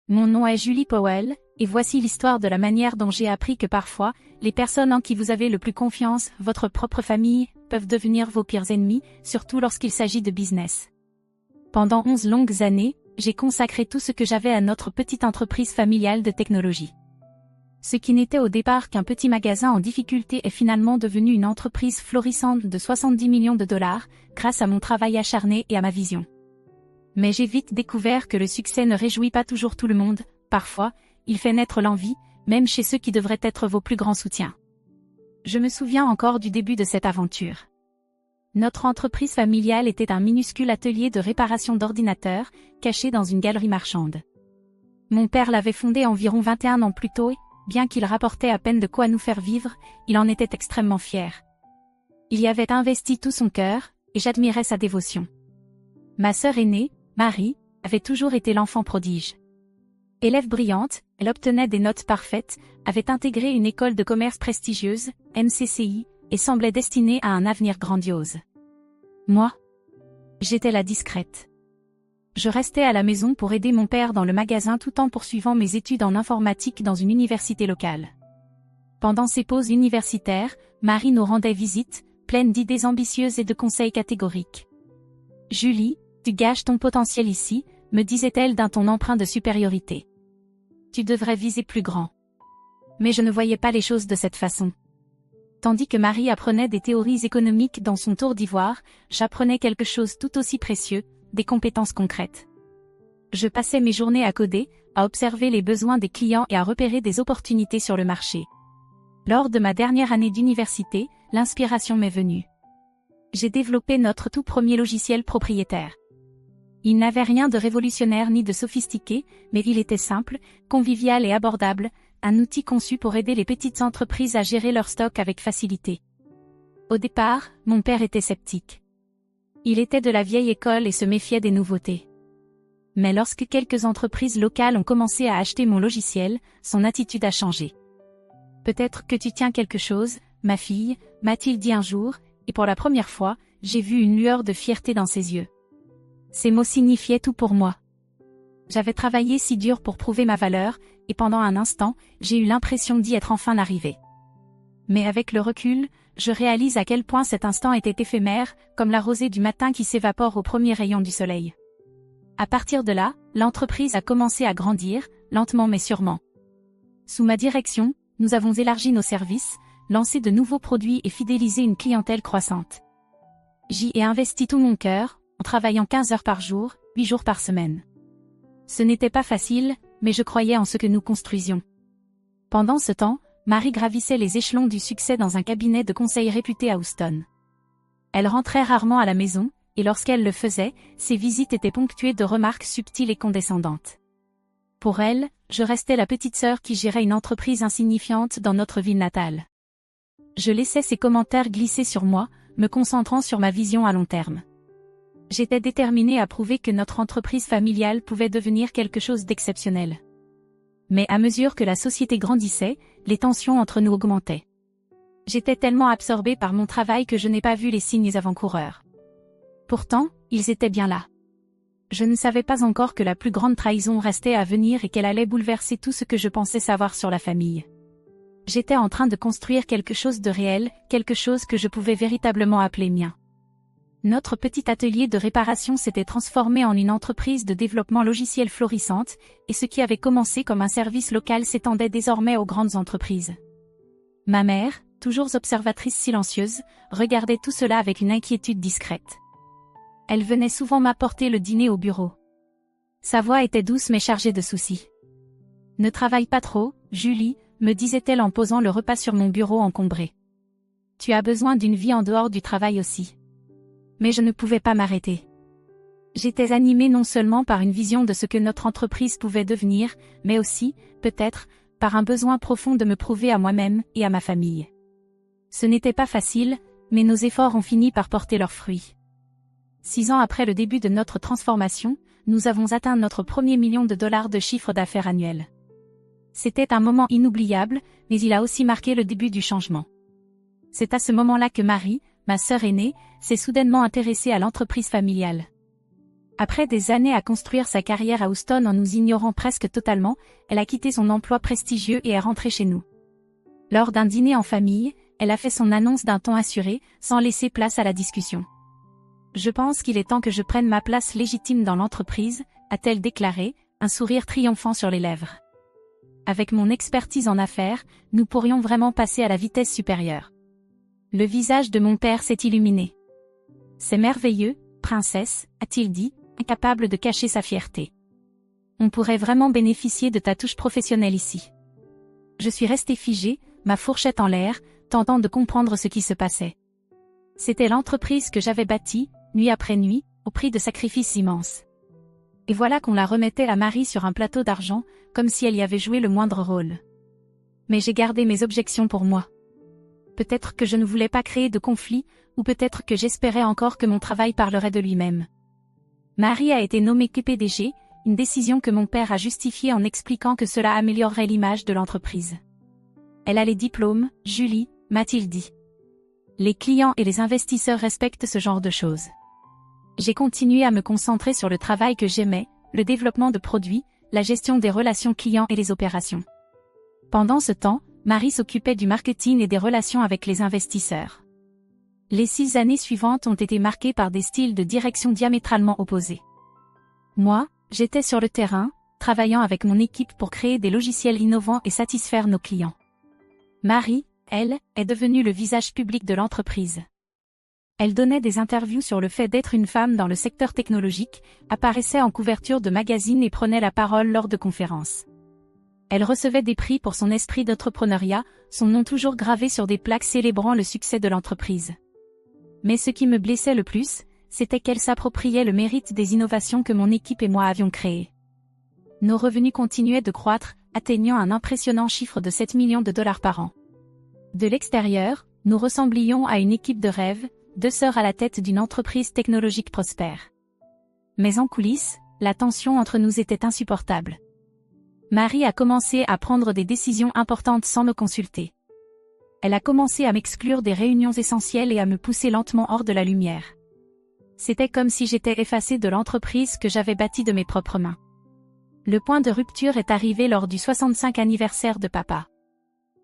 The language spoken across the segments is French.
Mon nom est Julie Powell, et voici l'histoire de la manière dont j'ai appris que parfois, les personnes en qui vous avez le plus confiance, votre propre famille, peuvent devenir vos pires ennemis, surtout lorsqu'il s'agit de business. Pendant 11 longues années, j'ai consacré tout ce que j'avais à notre petite entreprise familiale de technologie. Ce qui n'était au départ qu'un petit magasin en difficulté est finalement devenu une entreprise florissante de 70 millions de dollars, grâce à mon travail acharné et à ma vision. Mais j'ai vite découvert que le succès ne réjouit pas toujours tout le monde, parfois, il fait naître l'envie, même chez ceux qui devraient être vos plus grands soutiens. Je me souviens encore du début de cette aventure. Notre entreprise familiale était un minuscule atelier de réparation d'ordinateurs, caché dans une galerie marchande. Mon père l'avait fondé environ 21 ans plus tôt et, bien qu'il rapportait à peine de quoi nous faire vivre, il en était extrêmement fier. Il y avait investi tout son cœur, et j'admirais sa dévotion. Ma sœur aînée, Marie, avait toujours été l'enfant prodige. Élève brillante, elle obtenait des notes parfaites, avait intégré une école de commerce prestigieuse, MCCI, et semblait destinée à un avenir grandiose. Moi, j'étais la discrète. Je restais à la maison pour aider mon père dans le magasin tout en poursuivant mes études en informatique dans une université locale. Pendant ses pauses universitaires, Marie nous rendait visite, pleine d'idées ambitieuses et de conseils catégoriques. « Julie, tu gages ton potentiel ici », me disait-elle d'un ton empreint de supériorité. « Tu devrais viser plus grand. » Mais je ne voyais pas les choses de cette façon. Tandis que Marie apprenait des théories économiques dans son tour d'ivoire, j'apprenais quelque chose tout aussi précieux, des compétences concrètes. Je passais mes journées à coder, à observer les besoins des clients et à repérer des opportunités sur le marché. Lors de ma dernière année d'université, l'inspiration m'est venue. J'ai développé notre tout premier logiciel propriétaire. Il n'avait rien de révolutionnaire ni de sophistiqué, mais il était simple, convivial et abordable, un outil conçu pour aider les petites entreprises à gérer leur stock avec facilité. Au départ, mon père était sceptique. Il était de la vieille école et se méfiait des nouveautés. Mais lorsque quelques entreprises locales ont commencé à acheter mon logiciel, son attitude a changé. « Peut-être que tu tiens quelque chose, ma fille », m'a-t-il dit un jour, et pour la première fois, j'ai vu une lueur de fierté dans ses yeux. Ces mots signifiaient tout pour moi. J'avais travaillé si dur pour prouver ma valeur, et pendant un instant, j'ai eu l'impression d'y être enfin arrivé. Mais avec le recul, je réalise à quel point cet instant était éphémère, comme la rosée du matin qui s'évapore au premier rayon du soleil. À partir de là, l'entreprise a commencé à grandir, lentement mais sûrement. Sous ma direction, nous avons élargi nos services, lancé de nouveaux produits et fidélisé une clientèle croissante. J'y ai investi tout mon cœur, en travaillant 15 heures par jour, 8 jours par semaine. Ce n'était pas facile, mais je croyais en ce que nous construisions. Pendant ce temps, Marie gravissait les échelons du succès dans un cabinet de conseil réputé à Houston. Elle rentrait rarement à la maison, et lorsqu'elle le faisait, ses visites étaient ponctuées de remarques subtiles et condescendantes. Pour elle, je restais la petite sœur qui gérait une entreprise insignifiante dans notre ville natale. Je laissais ses commentaires glisser sur moi, me concentrant sur ma vision à long terme. J'étais déterminée à prouver que notre entreprise familiale pouvait devenir quelque chose d'exceptionnel. Mais à mesure que la société grandissait, les tensions entre nous augmentaient. J'étais tellement absorbée par mon travail que je n'ai pas vu les signes avant-coureurs. Pourtant, ils étaient bien là. Je ne savais pas encore que la plus grande trahison restait à venir et qu'elle allait bouleverser tout ce que je pensais savoir sur la famille. J'étais en train de construire quelque chose de réel, quelque chose que je pouvais véritablement appeler mien. Notre petit atelier de réparation s'était transformé en une entreprise de développement logiciel florissante, et ce qui avait commencé comme un service local s'étendait désormais aux grandes entreprises. Ma mère, toujours observatrice silencieuse, regardait tout cela avec une inquiétude discrète. Elle venait souvent m'apporter le dîner au bureau. Sa voix était douce mais chargée de soucis. « Ne travaille pas trop, Julie », me disait-elle en posant le repas sur mon bureau encombré. « Tu as besoin d'une vie en dehors du travail aussi. » Mais je ne pouvais pas m'arrêter. J'étais animée non seulement par une vision de ce que notre entreprise pouvait devenir, mais aussi, peut-être, par un besoin profond de me prouver à moi-même et à ma famille. Ce n'était pas facile, mais nos efforts ont fini par porter leurs fruits. 6 ans après le début de notre transformation, nous avons atteint notre premier $1 million de chiffre d'affaires annuel. C'était un moment inoubliable, mais il a aussi marqué le début du changement. C'est à ce moment-là que Marie, ma sœur aînée, s'est soudainement intéressée à l'entreprise familiale. Après des années à construire sa carrière à Houston en nous ignorant presque totalement, elle a quitté son emploi prestigieux et est rentrée chez nous. Lors d'un dîner en famille, elle a fait son annonce d'un ton assuré, sans laisser place à la discussion. Je pense qu'il est temps que je prenne ma place légitime dans l'entreprise, a-t-elle déclaré, un sourire triomphant sur les lèvres. Avec mon expertise en affaires, nous pourrions vraiment passer à la vitesse supérieure. Le visage de mon père s'est illuminé. C'est merveilleux, princesse, a-t-il dit, incapable de cacher sa fierté. On pourrait vraiment bénéficier de ta touche professionnelle ici. Je suis restée figée, ma fourchette en l'air, tentant de comprendre ce qui se passait. C'était l'entreprise que j'avais bâtie, nuit après nuit, au prix de sacrifices immenses. Et voilà qu'on la remettait à Marie sur un plateau d'argent, comme si elle y avait joué le moindre rôle. Mais j'ai gardé mes objections pour moi. Peut-être que je ne voulais pas créer de conflit, ou peut-être que j'espérais encore que mon travail parlerait de lui-même. Marie a été nommée PDG, une décision que mon père a justifiée en expliquant que cela améliorerait l'image de l'entreprise. Elle a les diplômes, Julie, m'a-t-il dit. Les clients et les investisseurs respectent ce genre de choses. J'ai continué à me concentrer sur le travail que j'aimais, le développement de produits, la gestion des relations clients et les opérations. Pendant ce temps, Marie s'occupait du marketing et des relations avec les investisseurs. Les 6 années suivantes ont été marquées par des styles de direction diamétralement opposés. Moi, j'étais sur le terrain, travaillant avec mon équipe pour créer des logiciels innovants et satisfaire nos clients. Marie, elle, est devenue le visage public de l'entreprise. Elle donnait des interviews sur le fait d'être une femme dans le secteur technologique, apparaissait en couverture de magazines et prenait la parole lors de conférences. Elle recevait des prix pour son esprit d'entrepreneuriat, son nom toujours gravé sur des plaques célébrant le succès de l'entreprise. Mais ce qui me blessait le plus, c'était qu'elle s'appropriait le mérite des innovations que mon équipe et moi avions créées. Nos revenus continuaient de croître, atteignant un impressionnant chiffre de 7 millions de dollars par an. De l'extérieur, nous ressemblions à une équipe de rêve, 2 sœurs à la tête d'une entreprise technologique prospère. Mais en coulisses, la tension entre nous était insupportable. Marie a commencé à prendre des décisions importantes sans me consulter. Elle a commencé à m'exclure des réunions essentielles et à me pousser lentement hors de la lumière. C'était comme si j'étais effacée de l'entreprise que j'avais bâtie de mes propres mains. Le point de rupture est arrivé lors du 65 anniversaire de papa.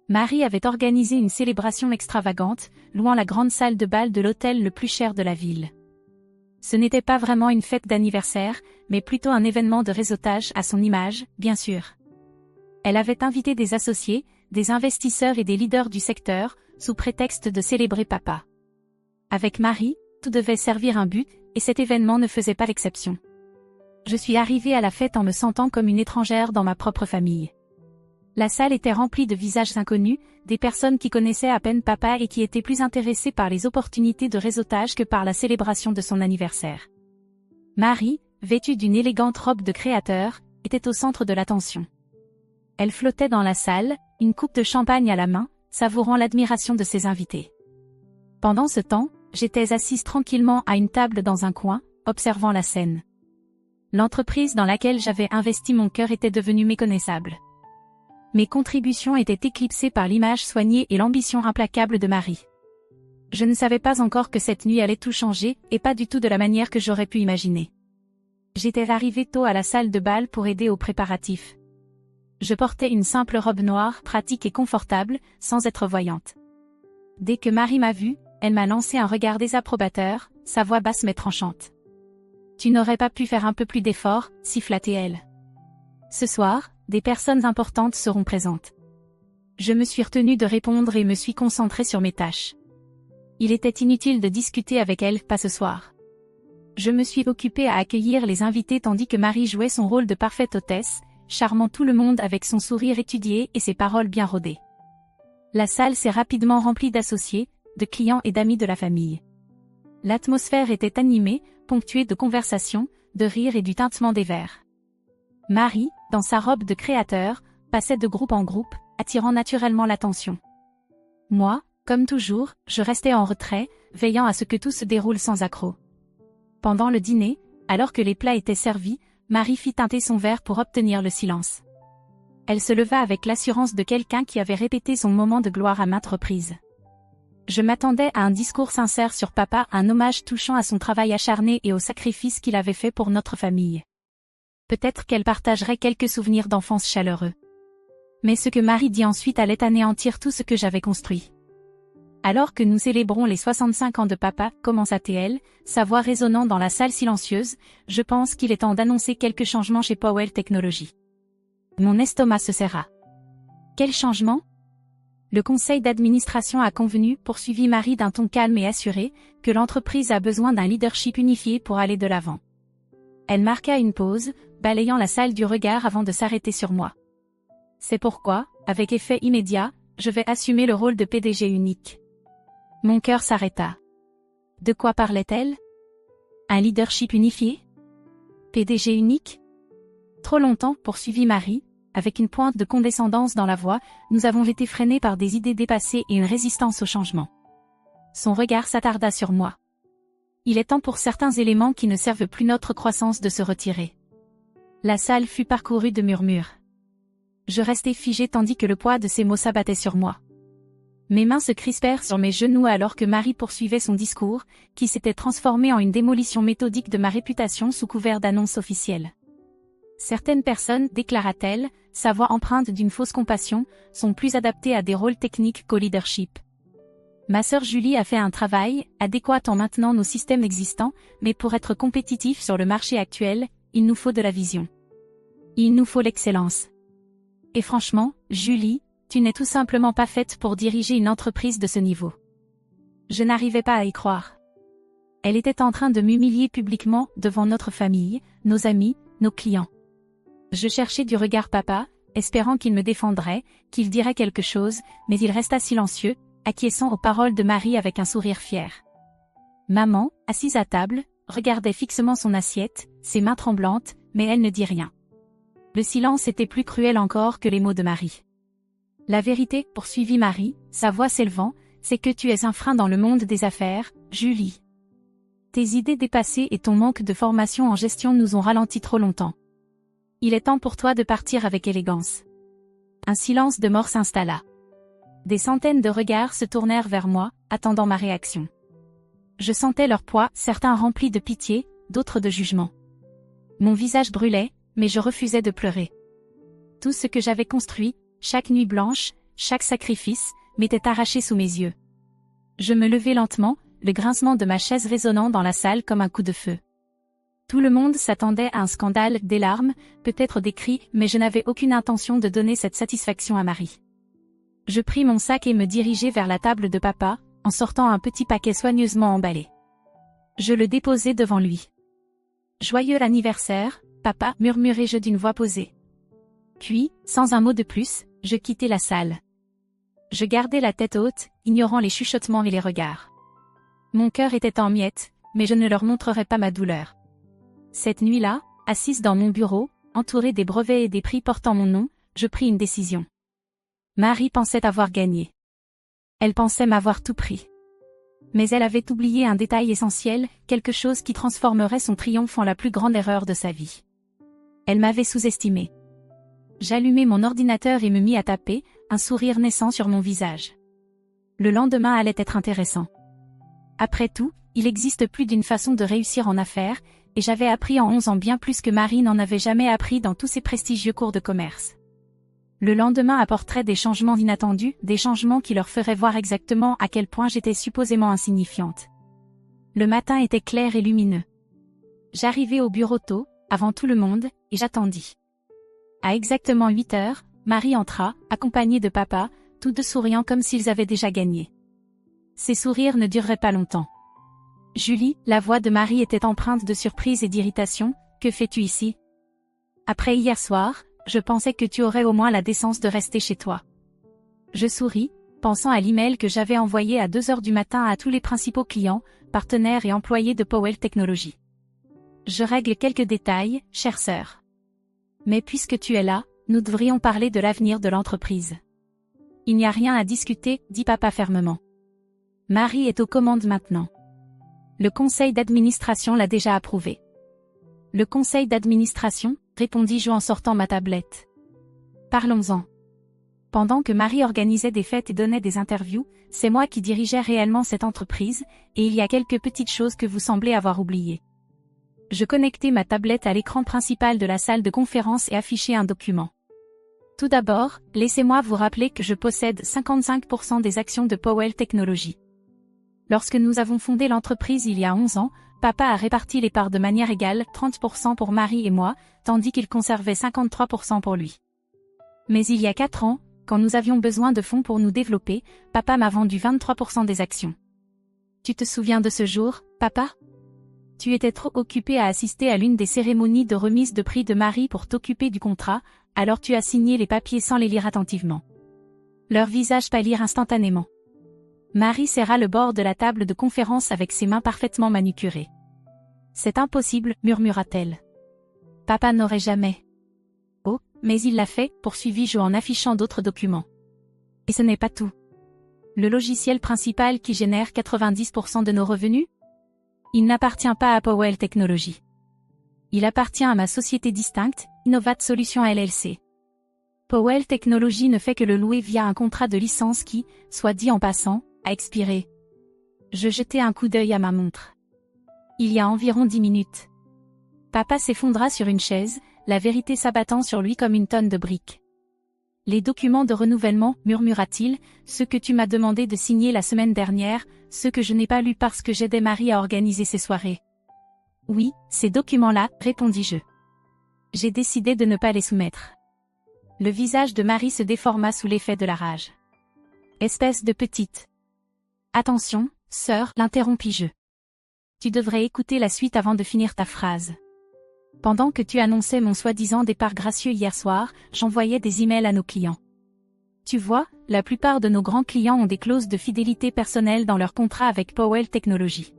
Marie avait organisé une célébration extravagante, louant la grande salle de bal de l'hôtel le plus cher de la ville. Ce n'était pas vraiment une fête d'anniversaire, mais plutôt un événement de réseautage à son image, bien sûr. Elle avait invité des associés, des investisseurs et des leaders du secteur, sous prétexte de célébrer papa. Avec Marie, tout devait servir un but, et cet événement ne faisait pas l'exception. Je suis arrivée à la fête en me sentant comme une étrangère dans ma propre famille. La salle était remplie de visages inconnus, des personnes qui connaissaient à peine papa et qui étaient plus intéressées par les opportunités de réseautage que par la célébration de son anniversaire. Marie, vêtue d'une élégante robe de créateur, était au centre de l'attention. Elle flottait dans la salle, une coupe de champagne à la main, savourant l'admiration de ses invités. Pendant ce temps, j'étais assise tranquillement à une table dans un coin, observant la scène. L'entreprise dans laquelle j'avais investi mon cœur était devenue méconnaissable. Mes contributions étaient éclipsées par l'image soignée et l'ambition implacable de Marie. Je ne savais pas encore que cette nuit allait tout changer, et pas du tout de la manière que j'aurais pu imaginer. J'étais arrivée tôt à la salle de bal pour aider aux préparatifs. Je portais une simple robe noire, pratique et confortable, sans être voyante. Dès que Marie m'a vue, elle m'a lancé un regard désapprobateur, sa voix basse mais tranchante. « Tu n'aurais pas pu faire un peu plus d'efforts » siffla-t-elle. Ce soir, des personnes importantes seront présentes. Je me suis retenue de répondre et me suis concentrée sur mes tâches. Il était inutile de discuter avec elle, pas ce soir. Je me suis occupée à accueillir les invités tandis que Marie jouait son rôle de parfaite hôtesse, charmant tout le monde avec son sourire étudié et ses paroles bien rodées. La salle s'est rapidement remplie d'associés, de clients et d'amis de la famille. L'atmosphère était animée, ponctuée de conversations, de rires et du tintement des verres. Marie, dans sa robe de créateur, passait de groupe en groupe, attirant naturellement l'attention. Moi, comme toujours, je restais en retrait, veillant à ce que tout se déroule sans accroc. Pendant le dîner, alors que les plats étaient servis, Marie fit teinter son verre pour obtenir le silence. Elle se leva avec l'assurance de quelqu'un qui avait répété son moment de gloire à maintes reprises. Je m'attendais à un discours sincère sur papa, un hommage touchant à son travail acharné et au sacrifice qu'il avait fait pour notre famille. Peut-être qu'elle partagerait quelques souvenirs d'enfance chaleureux. Mais ce que Marie dit ensuite allait anéantir tout ce que j'avais construit. Alors que nous célébrons les 65 ans de papa, commença-t-elle, sa voix résonnant dans la salle silencieuse, je pense qu'il est temps d'annoncer quelques changements chez Powell Technologies. Mon estomac se serra. Quel changement ? Le conseil d'administration a convenu, poursuivit Marie d'un ton calme et assuré, que l'entreprise a besoin d'un leadership unifié pour aller de l'avant. Elle marqua une pause, balayant la salle du regard avant de s'arrêter sur moi. C'est pourquoi, avec effet immédiat, je vais assumer le rôle de PDG unique. Mon cœur s'arrêta. De quoi parlait-elle ? Un leadership unifié ? PDG unique ? Trop longtemps, poursuivit Marie, avec une pointe de condescendance dans la voix, nous avons été freinés par des idées dépassées et une résistance au changement. Son regard s'attarda sur moi. Il est temps pour certains éléments qui ne servent plus notre croissance de se retirer. La salle fut parcourue de murmures. Je restai figé tandis que le poids de ces mots s'abattait sur moi. Mes mains se crispèrent sur mes genoux alors que Marie poursuivait son discours, qui s'était transformé en une démolition méthodique de ma réputation sous couvert d'annonces officielles. Certaines personnes, déclara-t-elle, sa voix empreinte d'une fausse compassion, sont plus adaptées à des rôles techniques qu'au leadership. Ma sœur Julie a fait un travail, adéquat en maintenant nos systèmes existants, mais pour être compétitifs sur le marché actuel, il nous faut de la vision. Il nous faut l'excellence. Et franchement, Julie, tu n'es tout simplement pas faite pour diriger une entreprise de ce niveau. Je n'arrivais pas à y croire. Elle était en train de m'humilier publiquement devant notre famille, nos amis, nos clients. Je cherchais du regard papa, espérant qu'il me défendrait, qu'il dirait quelque chose, mais il resta silencieux, acquiesçant aux paroles de Marie avec un sourire fier. Maman, assise à table, regardait fixement son assiette, ses mains tremblantes, mais elle ne dit rien. Le silence était plus cruel encore que les mots de Marie. La vérité, poursuivit Marie, sa voix s'élevant, c'est que tu es un frein dans le monde des affaires, Julie. Tes idées dépassées et ton manque de formation en gestion nous ont ralenti trop longtemps. Il est temps pour toi de partir avec élégance. Un silence de mort s'installa. Des centaines de regards se tournèrent vers moi, attendant ma réaction. Je sentais leur poids, certains remplis de pitié, d'autres de jugement. Mon visage brûlait, mais je refusais de pleurer. Tout ce que j'avais construit, chaque nuit blanche, chaque sacrifice, m'était arraché sous mes yeux. Je me levai lentement, le grincement de ma chaise résonnant dans la salle comme un coup de feu. Tout le monde s'attendait à un scandale, des larmes, peut-être des cris, mais je n'avais aucune intention de donner cette satisfaction à Marie. Je pris mon sac et me dirigeai vers la table de papa, en sortant un petit paquet soigneusement emballé. Je le déposai devant lui. « Joyeux anniversaire, papa » murmurai-je d'une voix posée. Puis, sans un mot de plus, je quittai la salle. Je gardai la tête haute, ignorant les chuchotements et les regards. Mon cœur était en miettes, mais je ne leur montrerai pas ma douleur. Cette nuit-là, assise dans mon bureau, entourée des brevets et des prix portant mon nom, je pris une décision. Marie pensait avoir gagné. Elle pensait m'avoir tout pris. Mais elle avait oublié un détail essentiel, quelque chose qui transformerait son triomphe en la plus grande erreur de sa vie. Elle m'avait sous-estimé. J'allumai mon ordinateur et me mis à taper, un sourire naissant sur mon visage. Le lendemain allait être intéressant. Après tout, il existe plus d'une façon de réussir en affaires, et j'avais appris en 11 ans bien plus que Marie n'en avait jamais appris dans tous ses prestigieux cours de commerce. Le lendemain apporterait des changements inattendus, des changements qui leur feraient voir exactement à quel point j'étais supposément insignifiante. Le matin était clair et lumineux. J'arrivai au bureau tôt, avant tout le monde, et j'attendis. À exactement 8 heures, Marie entra, accompagnée de papa, tous deux souriant comme s'ils avaient déjà gagné. Ces sourires ne dureraient pas longtemps. « Julie », la voix de Marie était empreinte de surprise et d'irritation, « que fais-tu ici ? Après hier soir, je pensais que tu aurais au moins la décence de rester chez toi. » Je souris, pensant à l'email que j'avais envoyé à 2 heures du matin à tous les principaux clients, partenaires et employés de Powell Technologies. « Je règle quelques détails, chère sœur. Mais puisque tu es là, nous devrions parler de l'avenir de l'entreprise. » « Il n'y a rien à discuter, dit papa fermement. Marie est aux commandes maintenant. Le conseil d'administration l'a déjà approuvé. Le conseil d'administration, répondis-je en sortant ma tablette. Parlons-en. Pendant que Marie organisait des fêtes et donnait des interviews, c'est moi qui dirigeais réellement cette entreprise, et il y a quelques petites choses que vous semblez avoir oubliées. Je connectais ma tablette à l'écran principal de la salle de conférence et affichais un document. Tout d'abord, laissez-moi vous rappeler que je possède 55% des actions de Powell Technologies. Lorsque nous avons fondé l'entreprise il y a 11 ans, papa a réparti les parts de manière égale, 30% pour Marie et moi, tandis qu'il conservait 53% pour lui. Mais il y a 4 ans, quand nous avions besoin de fonds pour nous développer, papa m'a vendu 23% des actions. Tu te souviens de ce jour, papa? Tu étais trop occupé à assister à l'une des cérémonies de remise de prix de Marie pour t'occuper du contrat, alors tu as signé les papiers sans les lire attentivement. Leurs visages pâlirent instantanément. Marie serra le bord de la table de conférence avec ses mains parfaitement manucurées. C'est impossible, murmura-t-elle. Papa n'aurait jamais. Oh, mais il l'a fait, poursuivis-je en affichant d'autres documents. Et ce n'est pas tout. Le logiciel principal qui génère 90% de nos revenus? Il n'appartient pas à Powell Technologies. Il appartient à ma société distincte, Innovat Solutions LLC. Powell Technologies ne fait que le louer via un contrat de licence qui, soit dit en passant, a expiré. Je jetai un coup d'œil à ma montre. Il y a environ 10 minutes. Papa s'effondra sur une chaise, la vérité s'abattant sur lui comme une tonne de briques. Les documents de renouvellement, murmura-t-il, ceux que tu m'as demandé de signer la semaine dernière, ceux que je n'ai pas lus parce que j'aidais Marie à organiser ses soirées. Oui, ces documents-là, répondis-je. J'ai décidé de ne pas les soumettre. Le visage de Marie se déforma sous l'effet de la rage. Espèce de petite. Attention, sœur, l'interrompis-je. Tu devrais écouter la suite avant de finir ta phrase. Pendant que tu annonçais mon soi-disant départ gracieux hier soir, j'envoyais des emails à nos clients. Tu vois, la plupart de nos grands clients ont des clauses de fidélité personnelle dans leur contrat avec Powell Technologies.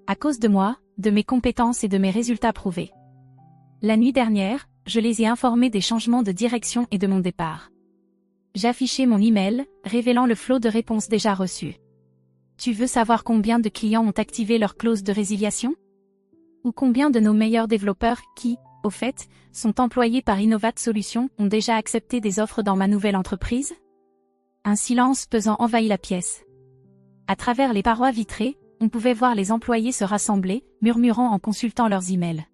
À cause de moi, de mes compétences et de mes résultats prouvés. La nuit dernière, je les ai informés des changements de direction et de mon départ. J'affichais mon email, révélant le flot de réponses déjà reçues. Tu veux savoir combien de clients ont activé leur clause de résiliation? Ou combien de nos meilleurs développeurs qui, au fait, sont employés par Innovat Solutions, ont déjà accepté des offres dans ma nouvelle entreprise? Un silence pesant envahit la pièce. À travers les parois vitrées, on pouvait voir les employés se rassembler, murmurant en consultant leurs emails.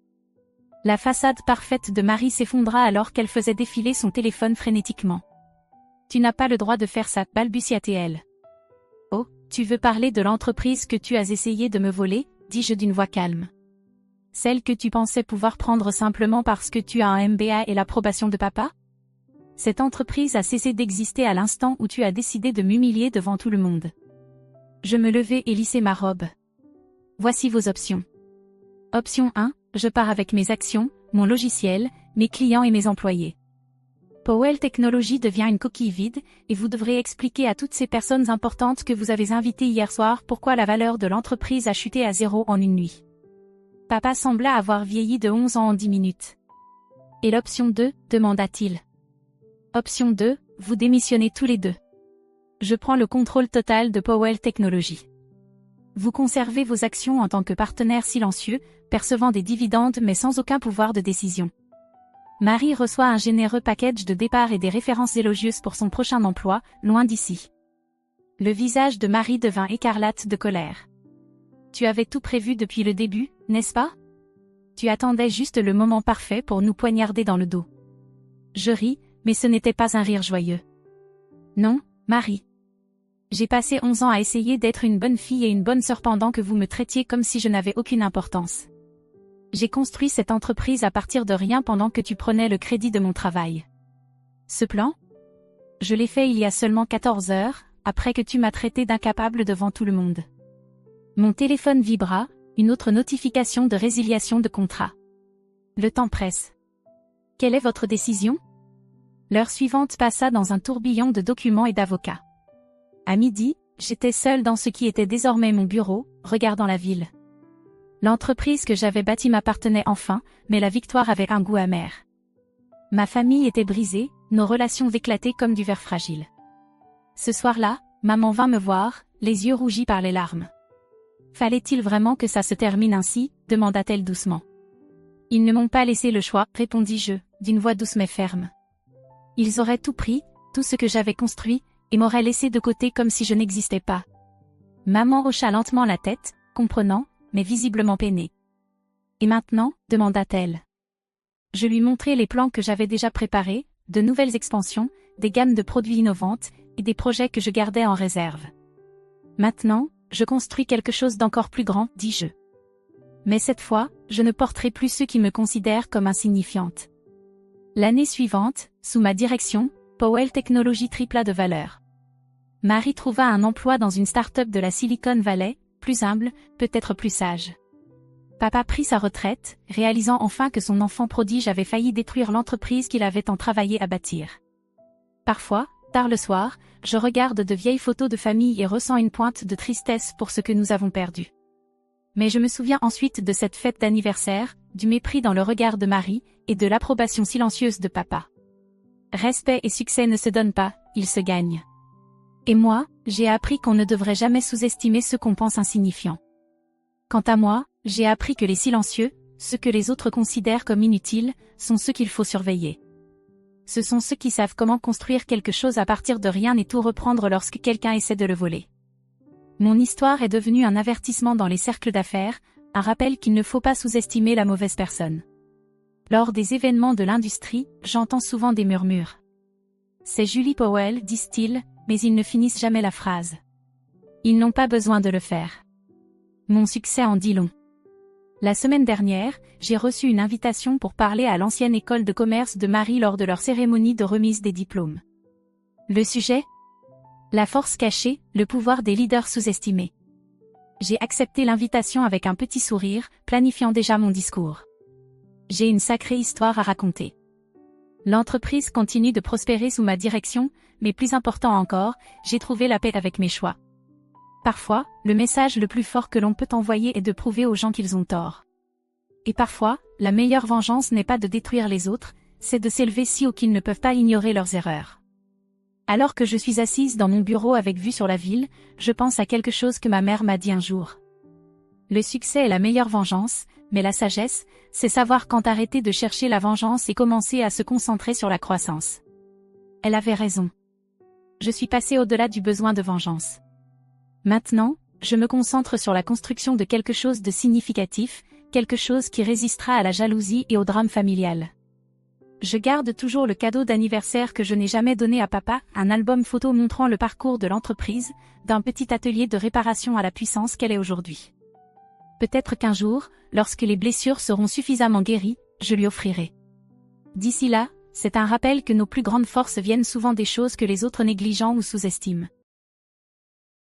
La façade parfaite de Marie s'effondra alors qu'elle faisait défiler son téléphone frénétiquement. Tu n'as pas le droit de faire ça, balbutia-t-elle. Oh, tu veux parler de l'entreprise que tu as essayé de me voler, dis-je d'une voix calme. Celle que tu pensais pouvoir prendre simplement parce que tu as un MBA et l'approbation de papa? Cette entreprise a cessé d'exister à l'instant où tu as décidé de m'humilier devant tout le monde. Je me levai et lissai ma robe. Voici vos options. Option 1, je pars avec mes actions, mon logiciel, mes clients et mes employés. Powell Technologies devient une coquille vide, et vous devrez expliquer à toutes ces personnes importantes que vous avez invitées hier soir pourquoi la valeur de l'entreprise a chuté à 0 en une nuit. Papa sembla avoir vieilli de 11 ans en 10 minutes. Et l'option 2, demanda-t-il. Option 2, vous démissionnez tous les deux. Je prends le contrôle total de Powell Technologies. Vous conservez vos actions en tant que partenaire silencieux, percevant des dividendes mais sans aucun pouvoir de décision. Marie reçoit un généreux package de départ et des références élogieuses pour son prochain emploi, loin d'ici. Le visage de Marie devint écarlate de colère. Tu avais tout prévu depuis le début, n'est-ce pas? Tu attendais juste le moment parfait pour nous poignarder dans le dos. Je ris, mais ce n'était pas un rire joyeux. Non, Marie. J'ai passé 11 ans à essayer d'être une bonne fille et une bonne sœur pendant que vous me traitiez comme si je n'avais aucune importance. J'ai construit cette entreprise à partir de rien pendant que tu prenais le crédit de mon travail. Ce plan? Je l'ai fait il y a seulement 14 heures, après que tu m'as traité d'incapable devant tout le monde. Mon téléphone vibra, une autre notification de résiliation de contrat. Le temps presse. Quelle est votre décision? L'heure suivante passa dans un tourbillon de documents et d'avocats. À midi, j'étais seule dans ce qui était désormais mon bureau, regardant la ville. L'entreprise que j'avais bâtie m'appartenait enfin, mais la victoire avait un goût amer. Ma famille était brisée, nos relations éclataient comme du verre fragile. Ce soir-là, maman vint me voir, les yeux rougis par les larmes. Fallait-il vraiment que ça se termine ainsi? Demanda-t-elle doucement. Ils ne m'ont pas laissé le choix, répondis-je, d'une voix douce mais ferme. Ils auraient tout pris, tout ce que j'avais construit, et m'aurait laissé de côté comme si je n'existais pas. Maman hocha lentement la tête, comprenant, mais visiblement peinée. Et maintenant, demanda-t-elle. Je lui montrai les plans que j'avais déjà préparés, de nouvelles expansions, des gammes de produits innovantes, et des projets que je gardais en réserve. Maintenant, je construis quelque chose d'encore plus grand, dis-je. Mais cette fois, je ne porterai plus ceux qui me considèrent comme insignifiante. L'année suivante, sous ma direction, Powell Technologies tripla de valeur. Marie trouva un emploi dans une start-up de la Silicon Valley, plus humble, peut-être plus sage. Papa prit sa retraite, réalisant enfin que son enfant prodige avait failli détruire l'entreprise qu'il avait tant travaillé à bâtir. Parfois, tard le soir, je regarde de vieilles photos de famille et ressens une pointe de tristesse pour ce que nous avons perdu. Mais je me souviens ensuite de cette fête d'anniversaire, du mépris dans le regard de Marie, et de l'approbation silencieuse de papa. Respect et succès ne se donnent pas, ils se gagnent. Et moi, j'ai appris qu'on ne devrait jamais sous-estimer ceux qu'on pense insignifiants. Quant à moi, j'ai appris que les silencieux, ceux que les autres considèrent comme inutiles, sont ceux qu'il faut surveiller. Ce sont ceux qui savent comment construire quelque chose à partir de rien et tout reprendre lorsque quelqu'un essaie de le voler. Mon histoire est devenue un avertissement dans les cercles d'affaires, un rappel qu'il ne faut pas sous-estimer la mauvaise personne. Lors des événements de l'industrie, j'entends souvent des murmures. C'est Julie Powell, disent-ils, mais ils ne finissent jamais la phrase. Ils n'ont pas besoin de le faire. Mon succès en dit long. La semaine dernière, j'ai reçu une invitation pour parler à l'ancienne école de commerce de Marie lors de leur cérémonie de remise des diplômes. Le sujet ? La force cachée, le pouvoir des leaders sous-estimés. J'ai accepté l'invitation avec un petit sourire, planifiant déjà mon discours. J'ai une sacrée histoire à raconter. L'entreprise continue de prospérer sous ma direction, mais plus important encore, j'ai trouvé la paix avec mes choix. Parfois, le message le plus fort que l'on peut envoyer est de prouver aux gens qu'ils ont tort. Et parfois, la meilleure vengeance n'est pas de détruire les autres, c'est de s'élever si haut qu'ils ne peuvent pas ignorer leurs erreurs. Alors que je suis assise dans mon bureau avec vue sur la ville, je pense à quelque chose que ma mère m'a dit un jour. Le succès est la meilleure vengeance, mais la sagesse, c'est savoir quand arrêter de chercher la vengeance et commencer à se concentrer sur la croissance. Elle avait raison. Je suis passée au-delà du besoin de vengeance. Maintenant, je me concentre sur la construction de quelque chose de significatif, quelque chose qui résistera à la jalousie et au drame familial. Je garde toujours le cadeau d'anniversaire que je n'ai jamais donné à papa, un album photo montrant le parcours de l'entreprise, d'un petit atelier de réparation à la puissance qu'elle est aujourd'hui. Peut-être qu'un jour, lorsque les blessures seront suffisamment guéries, je lui offrirai. D'ici là, c'est un rappel que nos plus grandes forces viennent souvent des choses que les autres négligent ou sous-estiment.